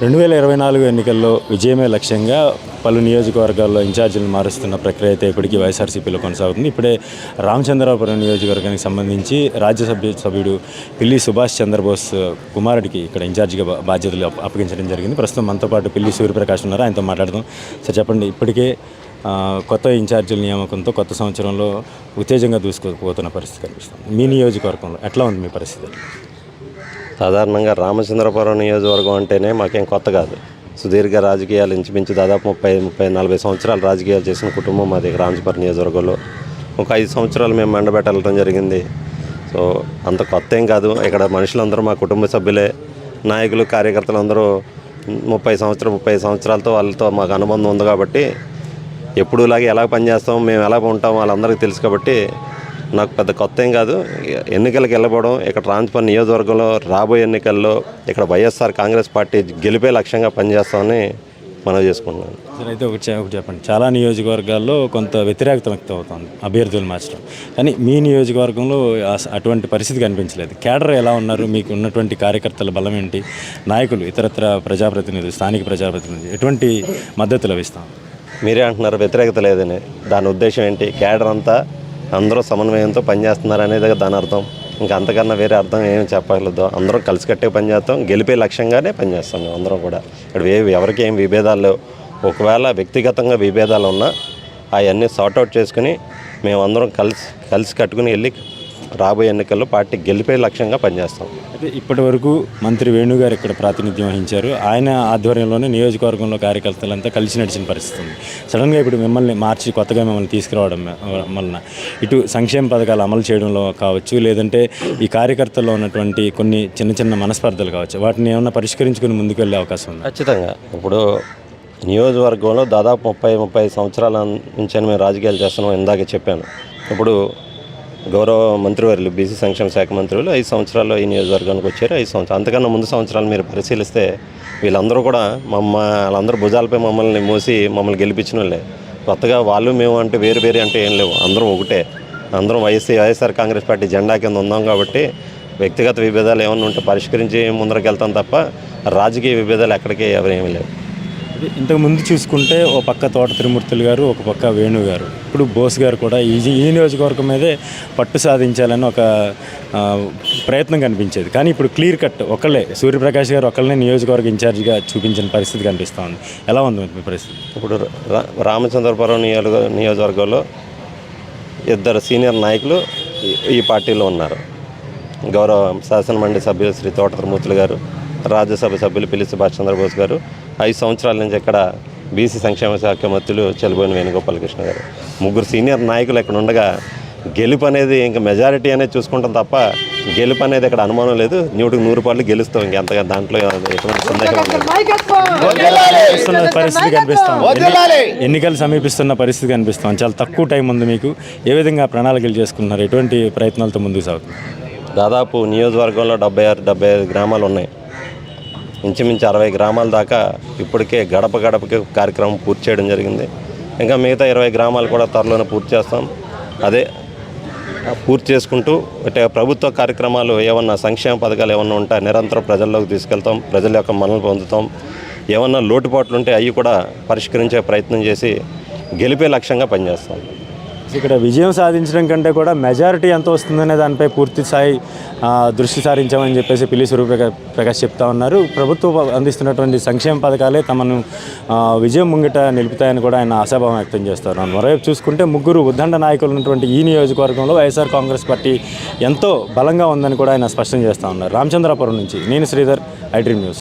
2024 ఎన్నికల్లో విజయమే లక్ష్యంగా పలు నియోజకవర్గాల్లో ఇన్ఛార్జీలను మారుస్తున్న ప్రక్రియ అయితే ఇప్పటికీ వైఎస్ఆర్సీపీలో కొనసాగుతుంది. ఇప్పుడే రామచంద్రాపురం నియోజకవర్గానికి సంబంధించి రాజ్యసభ సభ్యుడు పిల్లి సుభాష్ చంద్రబోస్ కుమారుడికి ఇక్కడ ఇన్ఛార్జిగా బాధ్యతలు అప్పగించడం జరిగింది. ప్రస్తుతం మనతో పాటు పిల్లి సూర్యప్రకాష్ ఉన్నారు, ఆయనతో మాట్లాడదాం. సార్ చెప్పండి, ఇప్పటికే కొత్త ఇన్ఛార్జీల నియామకంతో కొత్త సంవత్సరంలో ఉత్తేజంగా దూసుకుపోతున్న పరిస్థితి కనిపిస్తుంది. మీ నియోజకవర్గంలో ఎట్లా ఉంది మీ పరిస్థితి? సాధారణంగా రామచంద్రపురం నియోజకవర్గం అంటేనే మాకేం కొత్త కాదు. సుదీర్ఘ రాజకీయాలు ఇంచుమించు దాదాపు 30-40 సంవత్సరాలు రాజకీయాలు చేసిన కుటుంబం మాది రామచంద్రపురం నియోజకవర్గంలో. ఒక 5 సంవత్సరాలు మేము మండబెట్ట వెళ్ళడం జరిగింది. సో అంత కొత్త ఏం కాదు. ఇక్కడ మనుషులందరూ మా కుటుంబ సభ్యులే. నాయకులు, కార్యకర్తలు అందరూ 35 సంవత్సరాలతో వాళ్ళతో మాకు అనుబంధం ఉంది కాబట్టి ఎప్పుడులాగే ఎలా పనిచేస్తాం, మేము ఎలా ఉంటాం వాళ్ళందరికీ తెలుసు కాబట్టి నాకు పెద్ద కొత్త ఏం కాదు. ఎన్నికలకు వెళ్ళబోవడం, ఇక్కడ రామచంద్రపురం నియోజకవర్గంలో రాబోయే ఎన్నికల్లో ఇక్కడ వైఎస్ఆర్ కాంగ్రెస్ పార్టీ గెలిపే లక్ష్యంగా పనిచేస్తామని మనం చేసుకుంటున్నాను. సార్ అయితే ఒకటి చెప్పండి, చాలా నియోజకవర్గాల్లో కొంత వ్యతిరేకత వ్యక్తం అవుతుంది అభ్యర్థులు మార్చడం, కానీ మీ నియోజకవర్గంలో అటువంటి పరిస్థితి కనిపించలేదు. కేడర్ ఎలా ఉన్నారు? మీకు ఉన్నటువంటి కార్యకర్తల బలం ఏంటి? నాయకులు, ఇతరత్ర ప్రజాప్రతినిధులు, స్థానిక ప్రజాప్రతినిధులు ఎటువంటి మద్దతు లభిస్తాం? మీరే అంటున్నారు వ్యతిరేకత లేదని. దాని ఉద్దేశం ఏంటి? కేడర్ అంతా అందరూ సమన్వయంతో పనిచేస్తున్నారు అనేది దాని అర్థం. ఇంకా అంతకన్నా వేరే అర్థం ఏమి చెప్పగలదు. అందరం కలిసికట్టే పనిచేస్తాం, గెలిపే లక్ష్యంగానే పనిచేస్తాం మేము అందరం కూడా. ఇక్కడ ఎవరికి ఏం విభేదాలు లేవు. ఒకవేళ వ్యక్తిగతంగా విభేదాలు ఉన్నా అవన్నీ సార్ట్అవుట్ చేసుకుని మేము అందరం కలిసి కట్టుకుని వెళ్ళి రాబోయే ఎన్నికల్లో పార్టీ గెలిపే లక్ష్యంగా పనిచేస్తాం. అయితే ఇప్పటి వరకు మంత్రి వేణుగారు ఇక్కడ ప్రాతినిధ్యం వహించారు. ఆయన ఆధ్వర్యంలోనే నియోజకవర్గంలో కార్యకర్తలంతా కలిసి నడిచిన పరిస్థితి ఉంది. సడన్గా ఇప్పుడు మిమ్మల్ని మార్చి కొత్తగా మిమ్మల్ని తీసుకురావడం వలన ఇటు సంక్షేమ పథకాలు అమలు చేయడంలో కావచ్చు, లేదంటే ఈ కార్యకర్తల్లో ఉన్నటువంటి కొన్ని చిన్న మనస్పర్ధలు కావచ్చు, వాటిని ఏమన్నా పరిష్కరించుకుని ముందుకు వెళ్ళే అవకాశం ఉంది? ఖచ్చితంగా. ఇప్పుడు నియోజకవర్గంలో దాదాపు 30 సంవత్సరాల నుంచి మేము రాజకీయాలు చేస్తున్నాం. ఇందాకే చెప్పాను. ఇప్పుడు గౌరవ మంత్రివర్యులు బీసీ సంక్షేమ శాఖ మంత్రులు 5 సంవత్సరాల్లో ఈ నియోజకవర్గానికి వచ్చారు. 5 సంవత్సరాలు అంతకన్నా ముందు సంవత్సరాలు మీరు పరిశీలిస్తే వీళ్ళందరూ కూడా వాళ్ళందరూ భుజాలపై మమ్మల్ని గెలిపించిన వాళ్ళే. కొత్తగా వాళ్ళు మేము అంటే వేరు అంటే ఏం లేవు. అందరం ఒకటే. అందరం వైఎస్ఆర్ కాంగ్రెస్ పార్టీ జెండా కింద ఉన్నాం కాబట్టి వ్యక్తిగత విభేదాలు ఏమన్నా ఉంటే పరిష్కరించి ముందరకు వెళ్తాం తప్ప రాజకీయ విభేదాలు ఎక్కడికి ఎవరేమీ లేవు. ఇంతకు ముందు చూసుకుంటే ఓ పక్క తోట త్రిమూర్తులు గారు, ఒక పక్క వేణు గారు, ఇప్పుడు బోస్ గారు కూడా ఈ నియోజకవర్గం మీదే పట్టు సాధించాలని ఒక ప్రయత్నం కనిపించేది. కానీ ఇప్పుడు క్లియర్ కట్ ఒకళ్ళే, సూర్యప్రకాష్ గారు ఒకళ్ళనే నియోజకవర్గ ఇన్ఛార్జిగా చూపించిన పరిస్థితి కనిపిస్తూ ఉంది. ఎలా ఉంది మీ పరిస్థితి? ఇప్పుడు రామచంద్రపురం నియోజకవర్గంలో 2 సీనియర్ నాయకులు ఈ పార్టీలో ఉన్నారు. గౌరవ శాసనమండలి సభ్యులు శ్రీ తోట త్రిమూర్తులు గారు, రాజ్యసభ సభ్యులు పిల్లి సుభాష్ చంద్రబోస్ గారు, 5 సంవత్సరాల నుంచి ఇక్కడ బీసీ సంక్షేమ శాఖ మంత్రులు చెల్లిపోయిన వేణుగోపాలకృష్ణ గారు, 3 సీనియర్ నాయకులు ఇక్కడ ఉండగా గెలుపు అనేది ఇంకా మెజారిటీ అనేది చూసుకుంటాం తప్ప గెలుపు అనేది ఇక్కడ అనుమానం లేదు. 100% గెలుస్తాం. ఇంకెంతగా దాంట్లో ఎటువంటి సందేహం పరిస్థితి కనిపిస్తాం. ఎన్నికలు సమీపిస్తున్న పరిస్థితి కనిపిస్తాం. చాలా తక్కువ టైం ఉంది మీకు. ఏ విధంగా ప్రణాళికలు చేసుకుంటున్నారు? ఎటువంటి ప్రయత్నాలతో ముందుకు సాగుతుంది? దాదాపు నియోజకవర్గంలో 75 గ్రామాలు ఉన్నాయి. ఇంచుమించు 60 గ్రామాల దాకా ఇప్పటికే గడపకి కార్యక్రమం పూర్తి చేయడం జరిగింది. ఇంకా మిగతా 20 గ్రామాలు కూడా త్వరలోనే పూర్తి చేస్తాం. అదే పూర్తి చేసుకుంటూ అంటే ప్రభుత్వ కార్యక్రమాలు ఏమన్నా సంక్షేమ పథకాలు ఏమన్నా ఉంటే నిరంతరం ప్రజల్లోకి తీసుకెళ్తాం. ప్రజల యొక్క మన్ననలు పొందుతాం. ఏమన్నా లోటుపాట్లు ఉంటే అవి కూడా పరిష్కరించే ప్రయత్నం చేసి గెలిపే లక్ష్యంగా పనిచేస్తాం. ఇక్కడ విజయం సాధించడం కంటే కూడా మెజారిటీ ఎంత వస్తుందనే దానిపై పూర్తి స్థాయి దృష్టి సారించామని చెప్పేసి పిల్లి సూర్యప్రకాష్ చెప్తా ఉన్నారు. ప్రభుత్వం అందిస్తున్నటువంటి సంక్షేమ పథకాలే తమను విజయం ముంగిట నిలుపుతాయని కూడా ఆయన ఆశాభావం వ్యక్తం చేస్తారు. మరోవైపు చూసుకుంటే 3 ఉద్దండ నాయకులు ఉన్నటువంటి ఈ నియోజకవర్గంలో వైఎస్ఆర్ కాంగ్రెస్ పార్టీ ఎంతో బలంగా ఉందని కూడా ఆయన స్పష్టం చేస్తూ ఉన్నారు. రామచంద్రాపురం నుంచి నేను శ్రీధర్, ఐ డ్రీమ్ న్యూస్.